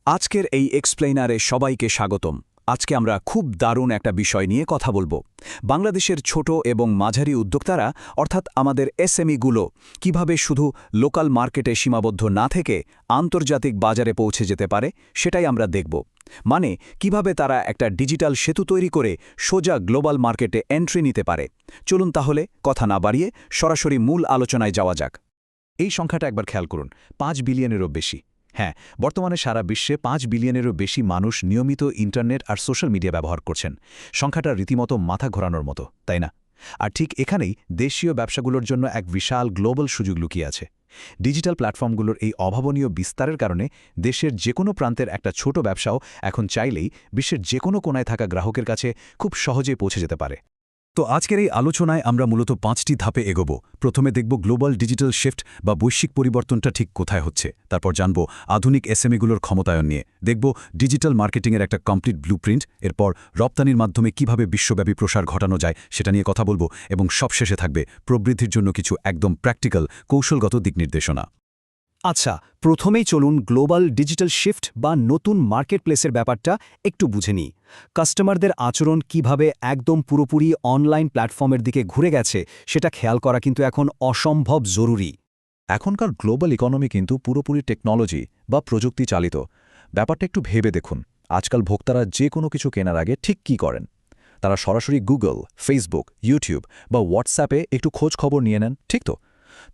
আজকের এই এক্সপ্লেইনারে সবাইকে স্বাগতম। আজকে আমরা খুব দারুণ একটা বিষয় নিয়ে কথা বলবো। বাংলাদেশের ছোট এবং মাঝারি উদ্যোক্তারা অর্থাৎ আমাদের এসএমইগুলো কিভাবে শুধু লোকাল মার্কেটে সীমাবদ্ধ না থেকে আন্তর্জাতিক বাজারে পৌঁছে যেতে পারে সেটাই আমরা দেখব। মানে কিভাবে তারা একটা ডিজিটাল সেতু তৈরি করে সোজা গ্লোবাল মার্কেটে এন্ট্রি নিতে পারে। চলুন তাহলে কথা না বাড়িয়ে সরাসরি মূল আলোচনায় যাওয়া যাক। এই সংখ্যাটা একবার খেয়াল করুন, 5 বিলিয়নেরও বেশি। হ্যাঁ, বর্তমানে সারা বিশ্বে 5 বিলিয়নেরও বেশি মানুষ নিয়মিত ইন্টারনেট আর সোশ্যাল মিডিয়া ব্যবহার করছেন। সংখ্যাটা রীতিমতো মাথা ঘোরানোর মতো, তাই না? আর ঠিক এখানেই দেশীয় ব্যবসাগুলোর জন্য এক বিশাল গ্লোবাল সুযোগ লুকিয়ে আছে। ডিজিটাল প্ল্যাটফর্মগুলোর এই অভাবনীয় বিস্তারের কারণে দেশের যে কোনো প্রান্তের একটা ছোট ব্যবসাও এখন চাইলেই বিশ্বের যে কোনো কোনায় থাকা গ্রাহকের কাছে খুব সহজেই পৌঁছে যেতে পারে। তো আজকের এই আলোচনায় আমরা মূলত 5টি ধাপে এগোব। প্রথমে দেখব গ্লোবাল ডিজিটাল শিফট বা বৈশ্বিক পরিবর্তনটা ঠিক কোথায় হচ্ছে। তারপর জানব আধুনিক এসএমইগুলোর ক্ষমতায়ন নিয়ে, দেখব ডিজিটাল মার্কেটিংয়ের একটা কমপ্লিট ব্লুপ্রিন্ট, এরপর রপ্তানির মাধ্যমে কিভাবে বিশ্বব্যাপী প্রসার ঘটানো যায় সেটা নিয়ে কথা বলবো, এবং সবশেষে থাকবে প্রবৃদ্ধির জন্য কিছু একদম প্র্যাকটিক্যাল কৌশলগত দিকনির্দেশনা। আচ্ছা, প্রথমেই চলুন গ্লোবাল ডিজিটাল শিফট বা নতুন মার্কেটপ্লেসের ব্যাপারটা একটু বুঝে নিই। কাস্টমারদের আচরণ কিভাবে একদম পুরোপুরি অনলাইন প্ল্যাটফর্মের দিকে ঘুরে গেছে সেটা খেয়াল করা কিন্তু এখন অসম্ভব জরুরি। এখনকার গ্লোবাল ইকোনমি কিন্তু পুরোপুরি টেকনোলজি বা প্রযুক্তি চালিত। ব্যাপারটা একটু ভেবে দেখুন, আজকাল ভোক্তারা যে কোনো কিছু কেনার আগে ঠিক কী করেন? তারা সরাসরি গুগল, ফেসবুক, ইউটিউব বা হোয়াটসঅ্যাপে একটু খোঁজ খবর নিয়ে নেন, ঠিক তো?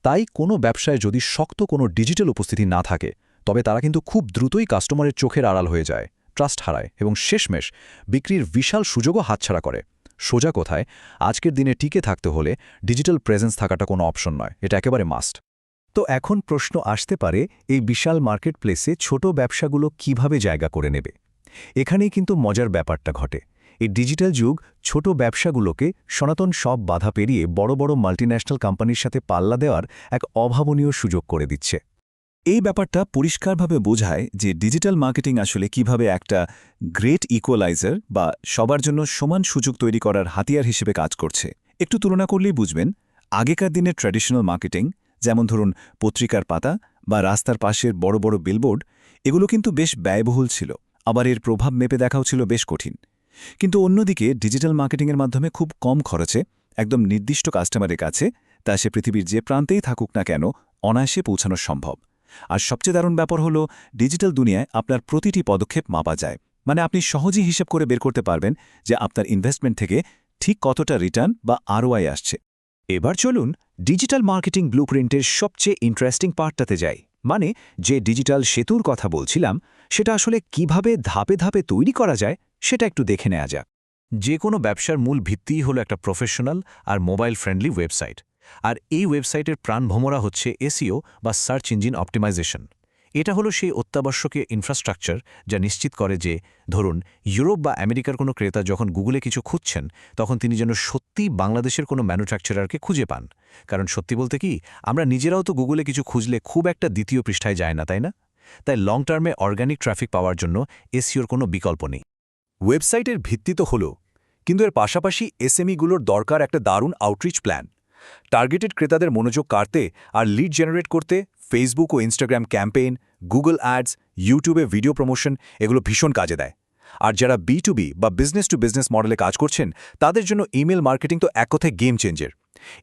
তাই কোনো ব্যবসায় যদি শক্ত কোনো ডিজিটাল উপস্থিতি না থাকে, তবে তারা কিন্তু খুব দ্রুতই কাস্টমারের চোখের আড়াল হয়ে যায়, ট্রাস্ট হারায় এবং শেষমেশ বিক্রির বিশাল সুযোগও হাতছাড়া করে। সোজা কথায়, আজকের দিনে টিকে থাকতে হলে ডিজিটাল প্রেজেন্স থাকাটা কোনো অপশন নয়, এটা একেবারে মাস্ট। তো এখন প্রশ্ন আসতে পারে, এই বিশাল মার্কেটপ্লেসে ছোট ব্যবসাগুলো কিভাবে জায়গা করে নেবে? এখানেই কিন্তু মজার ব্যাপারটা ঘটে। এই ডিজিটাল যুগ ছোট ব্যবসাগুলোকে সনাতন সব বাধা পেরিয়ে বড় বড় মাল্টিন্যাশনাল কোম্পানির সাথে পাল্লা দেওয়ার এক অভাবনীয় সুযোগ করে দিচ্ছে। এই ব্যাপারটা পরিষ্কারভাবে বোঝায় যে ডিজিটাল মার্কেটিং আসলে কিভাবে একটা গ্রেট ইকুয়ালাইজার বা সবার জন্য সমান সুযোগ তৈরি করার হাতিয়ার হিসেবে কাজ করছে। একটু তুলনা করলেই বুঝবেন, আগেকার দিনের ট্র্যাডিশনাল মার্কেটিং, যেমন ধরুন পত্রিকার পাতা বা রাস্তার পাশের বড় বড় বিলবোর্ড, এগুলো কিন্তু বেশ ব্যয়বহুল ছিল, আবার এর প্রভাব মেপে দেখাও ছিল বেশ কঠিন। কিন্তু অন্যদিকে ডিজিটাল মার্কেটিংয়ের মাধ্যমে খুব কম খরচে একদম নির্দিষ্ট কাস্টমারের কাছে, তা সে পৃথিবীর যে প্রান্তেই থাকুক না কেন, অনায়াসে পৌঁছানো সম্ভব। আর সবচেয়ে দারুণ ব্যাপার হলো, ডিজিটাল দুনিয়ায় আপনার প্রতিটি পদক্ষেপ মাপা যায়। মানে আপনি সহজেই হিসাব করে বের করতে পারবেন যে আপনার ইনভেস্টমেন্ট থেকে ঠিক কতটা রিটার্ন বা আরওআই আসছে। এবার চলুন ডিজিটাল মার্কেটিং ব্লুপ্রিন্টের সবচেয়ে ইন্টারেস্টিং পার্টটাতে যাই। মানে যে ডিজিটাল সেতুর কথা বলছিলাম, সেটা আসলে কিভাবে ধাপে ধাপে তৈরি করা যায় সেটা একটু দেখে নেওয়া যাক। যে কোনো ব্যবসার মূল ভিত্তিই হলো একটা প্রফেশনাল আর মোবাইল ফ্রেন্ডলি ওয়েবসাইট। আর এই ওয়েবসাইটের প্রাণভোমরা হচ্ছে এসইও বা সার্চ ইঞ্জিন অপটিমাইজেশন। এটা হলো সেই অত্যাবশ্যকীয় ইনফ্রাস্ট্রাকচার যা নিশ্চিত করে যে, ধরুন ইউরোপ বা আমেরিকার কোনো ক্রেতা যখন গুগলে কিছু খুঁজছেন, তখন তিনি যেন সত্যিই বাংলাদেশের কোনো ম্যানুফ্যাকচারারকে খুঁজে পান। কারণ সত্যি বলতে কি, আমরা নিজেরাও তো গুগলে কিছু খুঁজলে খুব একটা দ্বিতীয় পৃষ্ঠায় যায় না, তাই না? তাই লং টার্মে অর্গানিক ট্রাফিক পাওয়ার জন্য এসইওর কোনো বিকল্প নেই। ওয়েবসাইটের ভিত্তি তো হলো, কিন্তু এর পাশাপাশি এসএমইগুলোর দরকার একটা দারুণ আউটরিচ প্ল্যান। টার্গেটেড ক্রেতাদের মনোযোগ কাড়তে আর লিড জেনারেট করতে ফেসবুক ও ইনস্টাগ্রাম ক্যাম্পেইন, গুগল অ্যাডস, ইউটিউবে ভিডিও প্রমোশন, এগুলো ভীষণ কাজে দেয়। আর যারা B2B বা বিজনেস টু বিজনেস মডেলে কাজ করছেন, তাদের জন্য ইমেল মার্কেটিং তো এক কথায় গেম চেঞ্জার।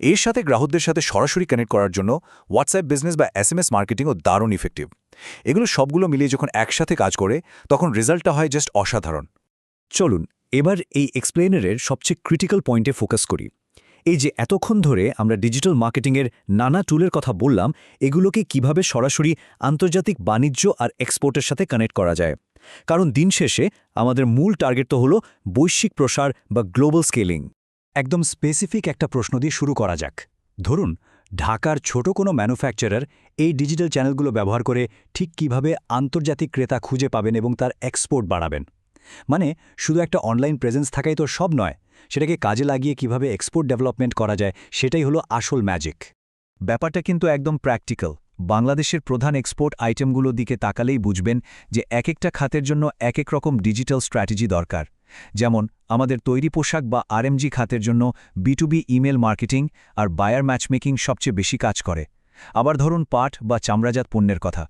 এর সাথে গ্রাহকদের সাথে সরাসরি কানেক্ট করার জন্য হোয়াটসঅ্যাপ বিজনেস বা SMS মার্কেটিংও দারুণ ইফেক্টিভ। এগুলো সবগুলো মিলিয়ে যখন একসাথে কাজ করে, তখন রেজাল্টটা হয় জাস্ট অসাধারণ। চলুন এবার এই এক্সপ্লেনারের সবচেয়ে ক্রিটিক্যাল পয়েন্টে ফোকাস করি। এই যে এতক্ষণ ধরে আমরা ডিজিটাল মার্কেটিংয়ের নানা টুলের কথা বললাম, এগুলোকে কিভাবে সরাসরি আন্তর্জাতিক বাণিজ্য আর এক্সপোর্টের সাথে কানেক্ট করা যায়। কারণ দিন শেষে আমাদের মূল টার্গেট তো হলো বৈশ্বিক প্রসার বা গ্লোবাল স্কেলিং। একদম স্পেসিফিক একটা প্রশ্ন দিয়ে শুরু করা যাক। ধরুন ঢাকার ছোট কোনো ম্যানুফ্যাকচারার এই ডিজিটাল চ্যানেলগুলো ব্যবহার করে ঠিক কিভাবে আন্তর্জাতিক ক্রেতা খুঁজে পাবেন এবং তার এক্সপোর্ট বাড়াবেন। মানে শুধু একটা অনলাইন প্রেজেন্স থাকাই তো সব নয়, সেটাকে কাজে লাগিয়ে কিভাবে এক্সপোর্ট ডেভেলপমেন্ট করা যায় সেটাই হলো আসল ম্যাজিক। ব্যাপারটা কিন্তু একদম প্র্যাকটিক্যাল। বাংলাদেশের প্রধান এক্সপোর্ট আইটেমগুলোর দিকে তাকালেই বুঝবেন যে এক একটা খাতের জন্য এক এক রকম ডিজিটাল স্ট্র্যাটেজি দরকার। যেমন আমাদের তৈরি পোশাক বা আরএমজি খাতের জন্য B2B ইমেল মার্কেটিং আর বায়ার ম্যাচমেকিং সবচেয়ে বেশি কাজ করে। আবার ধরুন পাট বা চামড়াজাত পণ্যের কথা,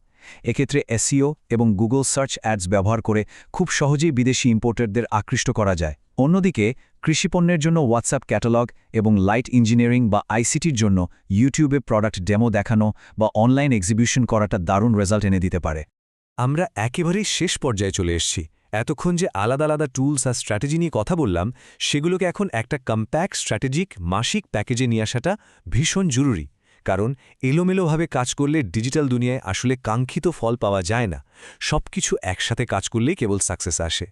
এক্ষেত্রে এসইও এবং গুগল সার্চ অ্যাডস ব্যবহার করে খুব সহজেই বিদেশি ইম্পোর্টারদের আকৃষ্ট করা যায়। অন্যদিকে কৃষিপণ্যের জন্য হোয়াটসঅ্যাপ ক্যাটালগ এবং লাইট ইঞ্জিনিয়ারিং বা আইসিটির জন্য ইউটিউবে প্রোডাক্ট ডেমো দেখানো বা অনলাইন এক্সিবিশন করাটা দারুণ রেজাল্ট এনে দিতে পারে। আমরা একেবারেই শেষ পর্যায়ে চলে এসেছি। এতক্ষণ যে আলাদা আলাদা টুলস আর স্ট্র্যাটেজি নিয়ে কথা বললাম, সেগুলোকে এখন একটা কম্প্যাক্ট স্ট্র্যাটেজিক মাসিক প্যাকেজে নিয়ে আসাটা ভীষণ জরুরি। কারণ এলোমেলোভাবে কাজ করলে ডিজিটাল দুনিয়ায় আসলে কাঙ্ক্ষিত ফল পাওয়া যায় না। সবকিছু একসাথে কাজ করলেই কেবল সাকসেস আসে।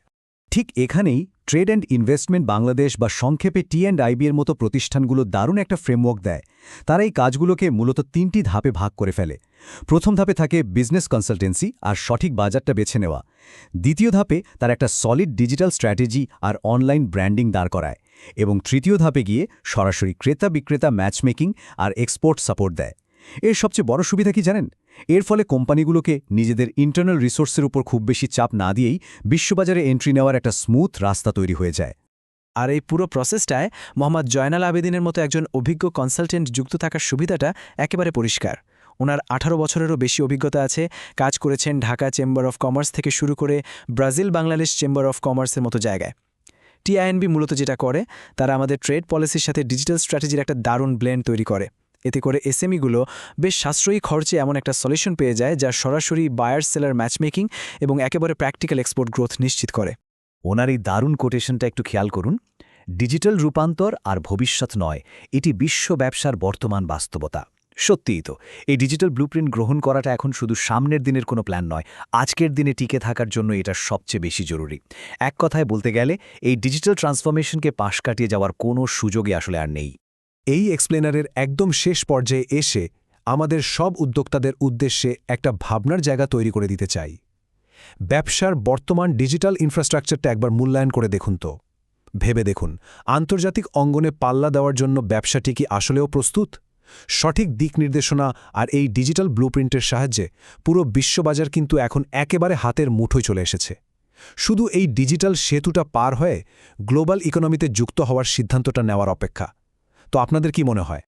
ঠিক এখানেই ট্রেড অ্যান্ড ইনভেস্টমেন্ট বাংলাদেশ বা সংক্ষেপে টি&আইবি এর মতো প্রতিষ্ঠানগুলো দারুণ একটা ফ্রেমওয়ার্ক দেয়। তারা এই কাজগুলোকে মূলত ৩টি ধাপে ভাগ করে ফেলে। প্রথম ধাপে থাকে বিজনেস কনসালটেন্সি আর সঠিক বাজারটা বেছে নেওয়া। দ্বিতীয় ধাপে তার একটা সলিড ডিজিটাল স্ট্র্যাটেজি আর অনলাইন ব্র্যান্ডিং দাঁড় করায়। এবং তৃতীয় ধাপে গিয়ে সরাসরি ক্রেতা বিক্রেতা ম্যাচমেকিং আর এক্সপোর্ট সাপোর্ট দেয়। এর সবচেয়ে বড় সুবিধা কি জানেন? এর ফলে কোম্পানিগুলোকে নিজেদের ইন্টারনাল রিসোর্সের উপর খুব বেশি চাপ না দিয়েই বিশ্ববাজারে এন্ট্রি নেওয়ার একটা স্মুথ রাস্তা তৈরি হয়ে যায়। আর এই পুরো প্রসেসটায় মোহাম্মদ জয়নাল আবেদিনের মতো একজন অভিজ্ঞ কনসালটেন্ট যুক্ত থাকার সুবিধাটা একেবারে পরিষ্কার। ওনার 18 বছরেরও বেশি অভিজ্ঞতা আছে, কাজ করেছেন ঢাকা চেম্বার অফ কমার্স থেকে শুরু করে ব্রাজিল বাংলাদেশ চেম্বার অফ কমার্সের মতো জায়গায়। টি&আইবি মূলত যেটা করে, তারা আমাদের ট্রেড পলিসির সাথে ডিজিটাল স্ট্র্যাটেজির একটা দারুণ ব্লেন্ড তৈরি করে। এতে করে এসএমইগুলো বেশ সাশ্রয়ী খরচে এমন একটা সলিউশন পেয়ে যায় যা সরাসরি বায়ার সেলার ম্যাচমেকিং এবং একেবারে প্র্যাকটিক্যাল এক্সপোর্ট গ্রোথ নিশ্চিত করে। ওনার এই দারুণ কোটেশনটা একটু খেয়াল করুন। ডিজিটাল রূপান্তর আর ভবিষ্যৎ নয়, এটি বিশ্ব ব্যবসার বর্তমান বাস্তবতা। সত্যিই তো, এই ডিজিটাল ব্লুপ্রিন্ট গ্রহণ করাটা এখন শুধু সামনের দিনের কোনো প্ল্যান নয়, আজকের দিনে টিকে থাকার জন্য এটা সবচেয়ে বেশি জরুরি। এক কথায় বলতে গেলে এই ডিজিটাল ট্রান্সফরমেশনকে পাশ কাটিয়ে যাওয়ার কোনো সুযোগই আসলে আর নেই। এই এক্সপ্লেনারের একদম শেষ পর্যায়ে এসে আমাদের সব উদ্যোক্তাদের উদ্দেশ্যে একটা ভাবনার জায়গা তৈরি করে দিতে চাই। ব্যবসার বর্তমান ডিজিটাল ইনফ্রাস্ট্রাকচারটা একবার মূল্যায়ন করে দেখুন তো। ভেবে দেখুন, আন্তর্জাতিক অঙ্গনে পাল্লা দেওয়ার জন্য ব্যবসাটি কি আসলেও প্রস্তুত? সঠিক দিক নির্দেশনা আর এই ডিজিটাল ব্লুপ্রিন্টের সাহায্যে পুরো বিশ্ববাজার কিন্তু এখন একেবারে হাতের মুঠোয় চলে এসেছে। শুধু এই ডিজিটাল সেতুটা পার হয়ে গ্লোবাল ইকোনমিতে যুক্ত হওয়ার সিদ্ধান্তটা নেওয়ার অপেক্ষা। তো আপনাদের কি মনে হয়?